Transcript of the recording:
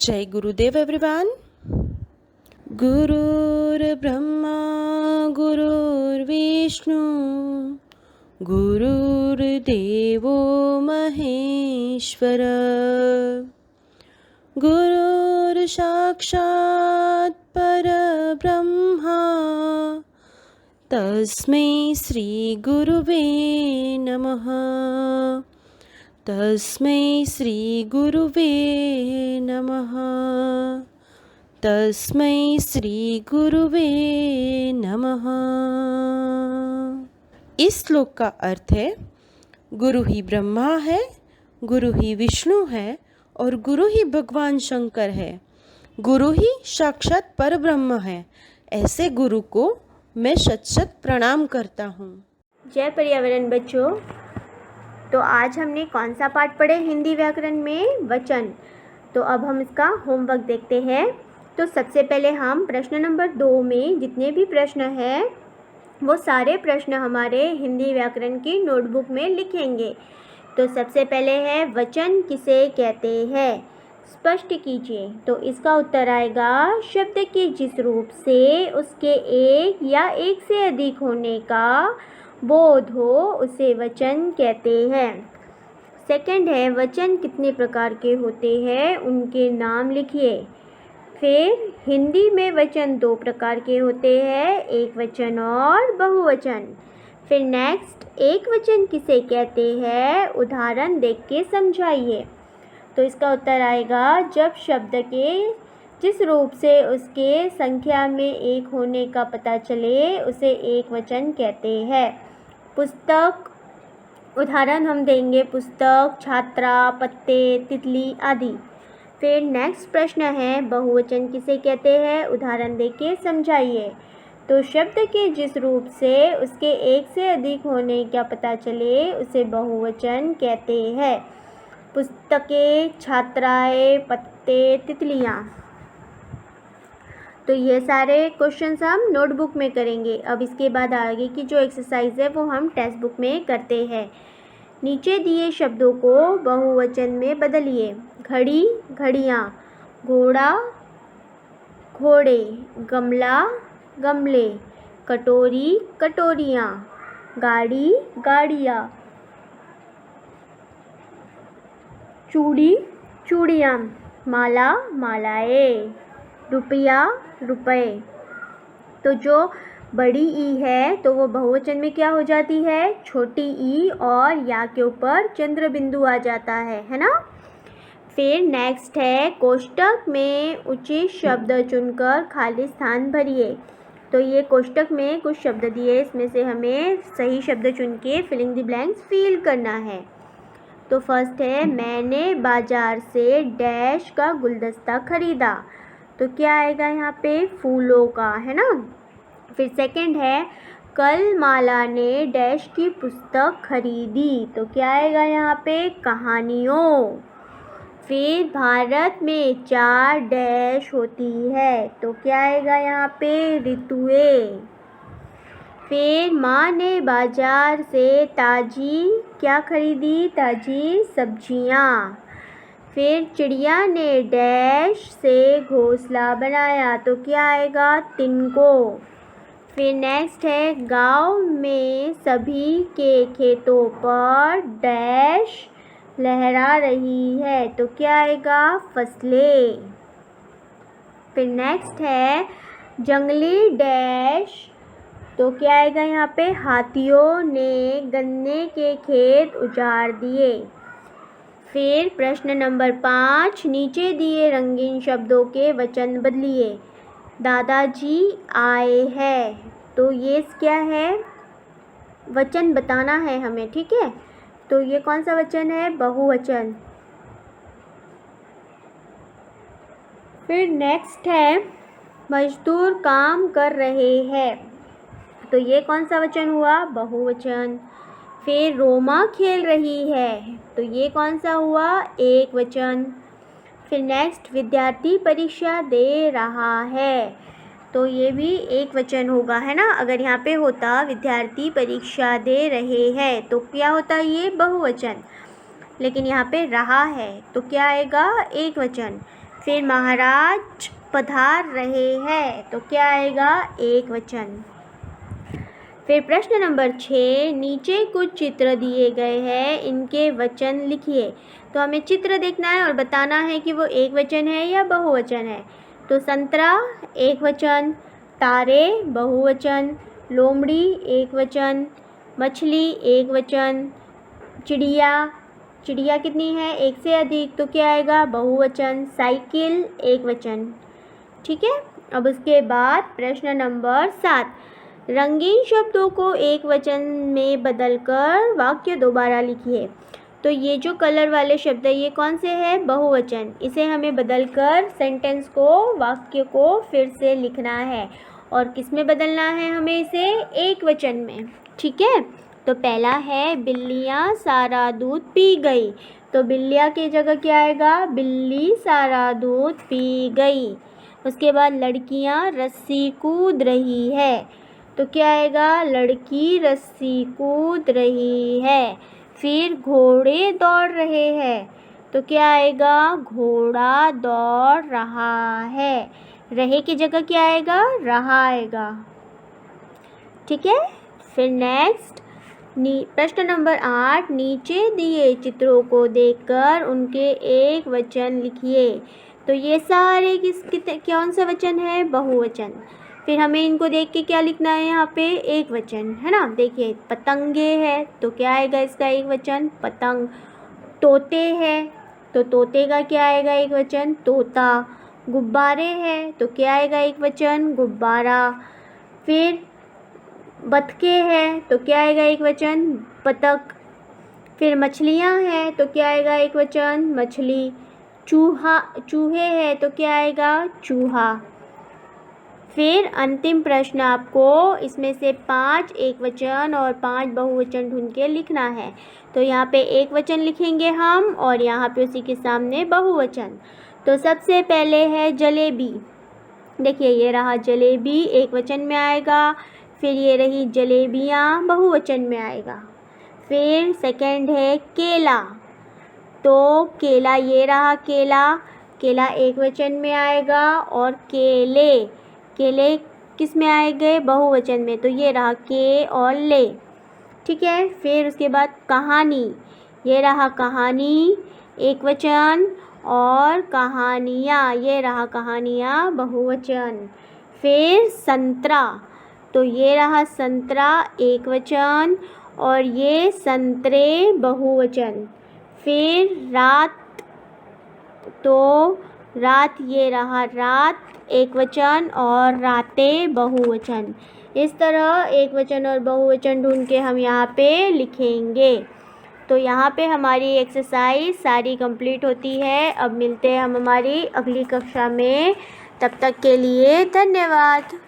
जय गुरुदेव एवरीवन। गुरुर्ब्रह्मा गुरुर्विष्णु गुरुर्देवो महेश्वर गुरुर्साक्षात् परब्रह्मा तस्मै श्री गुरुवे नमः। तस्मै श्री गुरुवे नमः। तस्मै श्री गुरुवे नमः। इस श्लोक का अर्थ है, गुरु ही ब्रह्मा है, गुरु ही विष्णु है और गुरु ही भगवान शंकर है। गुरु ही साक्षात परब्रह्म है। ऐसे गुरु को मैं शत शत प्रणाम करता हूँ। जय पर्यावरण बच्चों। तो आज हमने कौन सा पाठ पढ़े हिंदी व्याकरण में? वचन। तो अब हम इसका होमवर्क देखते हैं। तो सबसे पहले हम प्रश्न नंबर 2 में जितने भी प्रश्न हैं वो सारे प्रश्न हमारे हिंदी व्याकरण की नोटबुक में लिखेंगे। तो सबसे पहले है, वचन किसे कहते हैं? स्पष्ट कीजिए। तो इसका उत्तर आएगा, शब्द के जिस रूप से उसके एक या एक से अधिक होने का बोध हो उसे वचन कहते हैं। सेकंड है, वचन कितने प्रकार के होते हैं, उनके नाम लिखिए। फिर हिंदी में वचन 2 प्रकार के होते हैं, एक वचन और बहुवचन। फिर नेक्स्ट, एक वचन किसे कहते हैं, उदाहरण देख के समझाइए। तो इसका उत्तर आएगा, जब शब्द के जिस रूप से उसके संख्या में एक होने का पता चले उसे एक वचन कहते हैं। पुस्तक, उदाहरण हम देंगे पुस्तक, छात्रा, पत्ते, तितली आदि। फिर नेक्स्ट प्रश्न है, बहुवचन किसे कहते हैं, उदाहरण देके समझाइए। तो शब्द के जिस रूप से उसके एक से अधिक होने का पता चले उसे बहुवचन कहते हैं। पुस्तकें, छात्राएं, पत्ते, तितलियाँ। तो ये सारे क्वेश्चंस हम नोटबुक में करेंगे। अब इसके बाद आगे की जो एक्सरसाइज है वो हम टेक्स्ट बुक में करते हैं। नीचे दिए शब्दों को बहुवचन में बदलिए। घड़ी, घड़ियाँ, घोड़ा, घोड़े, गमला, गमले, कटोरी, कटोरियाँ, गाड़ी, गाड़ियाँ, चूड़ी, चूड़ियाँ, माला, मालाएँ, रुपया, रुपए। तो जो बड़ी ई है तो वो बहुवचन में क्या हो जाती है, छोटी ई, और या के ऊपर चंद्र बिंदु आ जाता है ना। फिर नेक्स्ट है, कोष्टक में उचित शब्द चुनकर खाली स्थान भरिए। तो ये कोष्टक में कुछ शब्द दिए, इसमें से हमें सही शब्द चुन के फिलिंग द ब्लैंक्स फिल करना है। तो फर्स्ट है, मैंने बाजार से डैश का गुलदस्ता खरीदा। तो क्या आएगा यहाँ पे, फूलों का, है ना। फिर सेकंड है, कल माला ने डैश की पुस्तक खरीदी। तो क्या आएगा यहाँ पे, कहानियों। फिर भारत में 4 डैश होती है। तो क्या आएगा यहाँ पे, ऋतुएं। फिर माँ ने बाजार से ताज़ी क्या खरीदी, ताज़ी सब्जियाँ। फिर चिड़िया ने डैश से घोंसला बनाया। तो क्या आएगा, तिनको। फिर नेक्स्ट है, गांव में सभी के खेतों पर डैश लहरा रही है। तो क्या आएगा, फसलें। फिर नेक्स्ट है, जंगली डैश। तो क्या आएगा यहाँ पे, हाथियों ने गन्ने के खेत उजाड़ दिए। फिर प्रश्न नंबर 5, नीचे दिए रंगीन शब्दों के वचन बदलिए। दादाजी आए हैं। तो ये क्या है, वचन बताना है हमें, ठीक है। तो ये कौन सा वचन है, बहुवचन। फिर नेक्स्ट है, मजदूर काम कर रहे हैं। तो ये कौन सा वचन हुआ, बहुवचन। फिर रोमा खेल रही है। तो ये कौन सा हुआ, एक वचन। फिर नेक्स्ट, विद्यार्थी परीक्षा दे रहा है। तो ये भी एक वचन होगा, है ना। अगर यहाँ पे होता विद्यार्थी परीक्षा दे रहे हैं तो क्या होता, ये बहुवचन। लेकिन यहाँ पे रहा है तो क्या आएगा, एक वचन। फिर महाराज पधार रहे हैं, तो क्या आएगा? एक वचन। फिर प्रश्न नंबर 6, नीचे कुछ चित्र दिए गए हैं, इनके वचन लिखिए। तो हमें चित्र देखना है और बताना है कि वो एक वचन है या बहुवचन है। तो संतरा एक वचन, तारे बहुवचन, लोमड़ी एक वचन, मछली एक वचन, चिड़िया, चिड़िया कितनी है? एक से अधिक, तो क्या आएगा? बहुवचन। साइकिल एक वचन। ठीक है। अब उसके बाद प्रश्न नंबर 7, रंगीन शब्दों को एक वचन में बदलकर वाक्य दोबारा लिखिए। तो ये जो कलर वाले शब्द है ये कौन से हैं? बहुवचन। इसे हमें बदलकर सेंटेंस को, वाक्य को फिर से लिखना है। और किस में बदलना है हमें इसे? एक वचन में। ठीक है। तो पहला है बिल्लियाँ सारा दूध पी गई। तो बिल्लियाँ की जगह क्या आएगा? बिल्ली सारा दूध पी गई। उसके बाद लड़कियाँ रस्सी कूद रही है। तो क्या आएगा? लड़की रस्सी कूद रही है। फिर घोड़े दौड़ रहे हैं। तो क्या आएगा? घोड़ा दौड़ रहा है। रहे की जगह क्या आएगा? रहा आएगा। ठीक है। फिर नेक्स्ट प्रश्न नंबर 8, नीचे दिए चित्रों को देखकर उनके एक वचन लिखिए। तो ये सारे कौन सा वचन है? बहुवचन। फिर हमें इनको देख के क्या लिखना है? यहाँ पे एक वचन है ना। देखिए पतंगे है, तो क्या आएगा इसका एक वचन? पतंग। तोते है, तो तोते का क्या आएगा? एक वचन? तोता। गुब्बारे है, तो क्या आएगा? एक वचन? गुब्बारा। फिर बतखे हैं, तो क्या आएगा? एक वचन? बतख। फिर मछलियाँ हैं, तो क्या आएगा? एक वचन? मछली। चूहे हैं, तो क्या आएगा? चूहा। फिर अंतिम प्रश्न आपको इसमें से 5 एक वचन और 5 बहुवचन ढूंढ के लिखना है। तो यहाँ पे एक वचन लिखेंगे हम और यहाँ पे उसी के सामने बहुवचन। तो सबसे पहले है जलेबी। देखिए ये रहा जलेबी, एक वचन में आएगा। फिर ये रही जलेबियाँ, बहुवचन में आएगा। फिर सेकंड है केला। तो केला, ये रहा केला, केला एक वचन में आएगा। और केले, केले किस में आएंगे? बहुवचन में। तो ये रहा के और ले। ठीक है। फिर उसके बाद कहानी, ये रहा कहानी एक वचन। और कहानियाँ, ये रहा कहानियाँ बहुवचन। फिर संतरा, तो ये रहा संतरा एक वचन और ये संतरे बहुवचन। फिर रात, तो रात, ये रहा रात एक वचन और रातें बहुवचन। इस तरह एक वचन और बहुवचन ढूंढ के हम यहाँ पे लिखेंगे। तो यहाँ पे हमारी एक्सरसाइज सारी कंप्लीट होती है। अब मिलते हैं हम हमारी अगली कक्षा में। तब तक के लिए धन्यवाद।